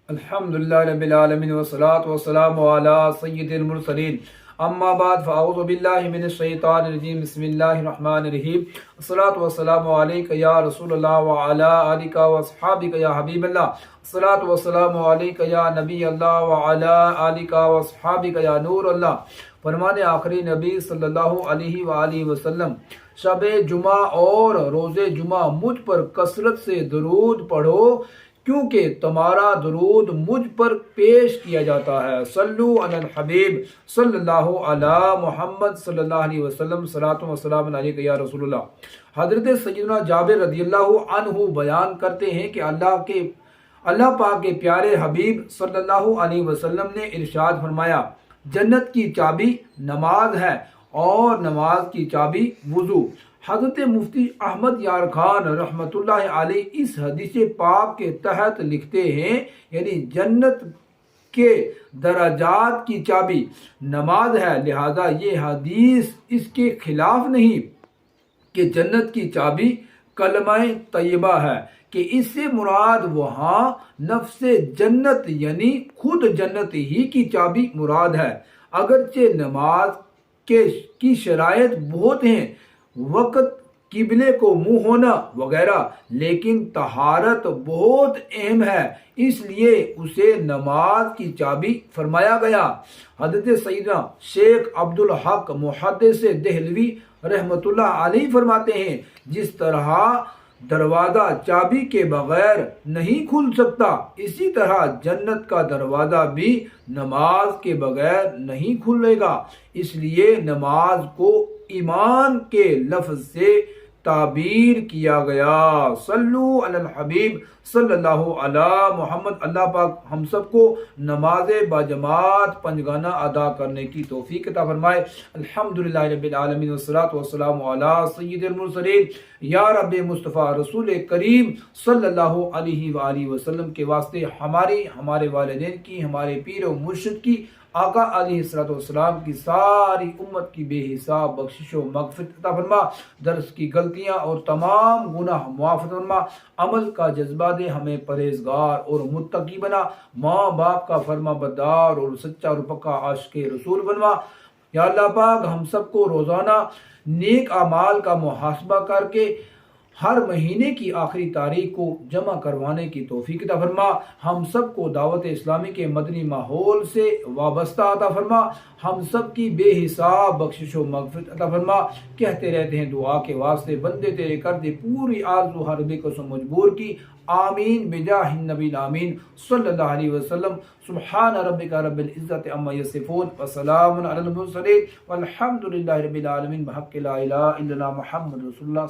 الحمدللہ رب العالمین والصلاة والسلام علی سید المرسلین اما بعد فاعوذ باللہ من الشیطان الرجیم بسم اللہ الرحمن الرحیم الصلاة والسلام علیک یا رسول اللہ وعلی آلک واصحابک یا حبیب اللہ الصلاة والسلام علیک یا نبی اللہ وعلی آلک واصحابک یا نور اللہ۔ فرمان آخری نبی صلی اللہ علیہ وآلہ وسلم، شب جمعہ اور روز جمعہ مجھ پر کثرت سے درود پڑھو کیونکہ تمہارا درود مجھ پر پیش کیا جاتا ہے۔ صلو علی الحبیب صلی اللہ علی محمد صلی اللہ علیہ وسلم، صلاۃ و سلام علیک یا رسول اللہ۔ حضرت سیدنا جابر رضی اللہ عنہ بیان کرتے ہیں کہ اللہ پاک کے پیارے حبیب صلی اللہ علیہ وسلم نے ارشاد فرمایا، جنت کی چابی نماز ہے اور نماز کی چابی وضو۔ حضرت مفتی احمد یار خان رحمۃ اللہ علیہ اس حدیث پاک کے تحت لکھتے ہیں، یعنی جنت کے درجات کی چابی نماز ہے، لہذا یہ حدیث اس کے خلاف نہیں کہ جنت کی چابی کلمہ طیبہ ہے، کہ اس سے مراد وہاں نفس جنت یعنی خود جنت ہی کی چابی مراد ہے۔ اگرچہ نماز کی شرائط بہت ہیں، وقت، قبلے کو منہ ہونا وغیرہ، لیکن طہارت بہت اہم ہے، اس لیے اسے نماز کی چابی فرمایا گیا۔ حضرت سیدنا شیخ عبدالحق محدث دہلوی رحمۃ اللہ علیہ فرماتے ہیں، جس طرح دروازہ چابی کے بغیر نہیں کھل سکتا، اسی طرح جنت کا دروازہ بھی نماز کے بغیر نہیں کھلے گا۔ اس لیے نماز کو ایمان کے لفظ سے تعبیر کیا گیا۔ صلو علی الحبیب صلی اللہ علی محمد۔ اللہ پاک ہم سب کو نماز باجماعت پنجگانہ ادا کرنے کی توفیق عطا فرمائے۔ الحمدللہ رب العالمین والصلاة والسلام علی سید المرسلین۔ یا رب مصطفیٰ رسول کریم صلی اللہ علیہ وآلہ وسلم کے واسطے ہمارے والدین کی، ہمارے پیر و مرشد کی، آقا علیہ السلام کی ساری امت کی بے حساب بخشش و مغفرت عطا فرما، درس کی غلطیاں اور تمام گناہ معاف فرما، عمل کا جذبہ دے، ہمیں پرہیزگار اور متقی بنا، ماں باپ کا فرما بردار اور سچا اور پکا عاشق رسول بنوا۔ یا اللہ پاک ہم سب کو روزانہ نیک اعمال کا محاسبہ کر کے ہر مہینے کی آخری تاریخ کو جمع کروانے کی توفیق عطا فرما، ہم سب کو دعوت اسلامی کے مدنی ماحول سے وابستہ عطا فرما، ہم سب کی بے حساب بخشش و مغفرت عطا فرما۔ کہتے رہتے ہیں دعا کے واسطے بندے تیرے کر دے پوری آرزو ہر بے قسم مجبور کی، آمین بجاہ النبی الامین صلی اللہ علیہ وسلم۔ سبحان ربک رب العزت عما یصفون وسلام علی المرسلین والحمد للہ رب العالمین بحق لا الہ الا اللہ محمد رسول اللہ۔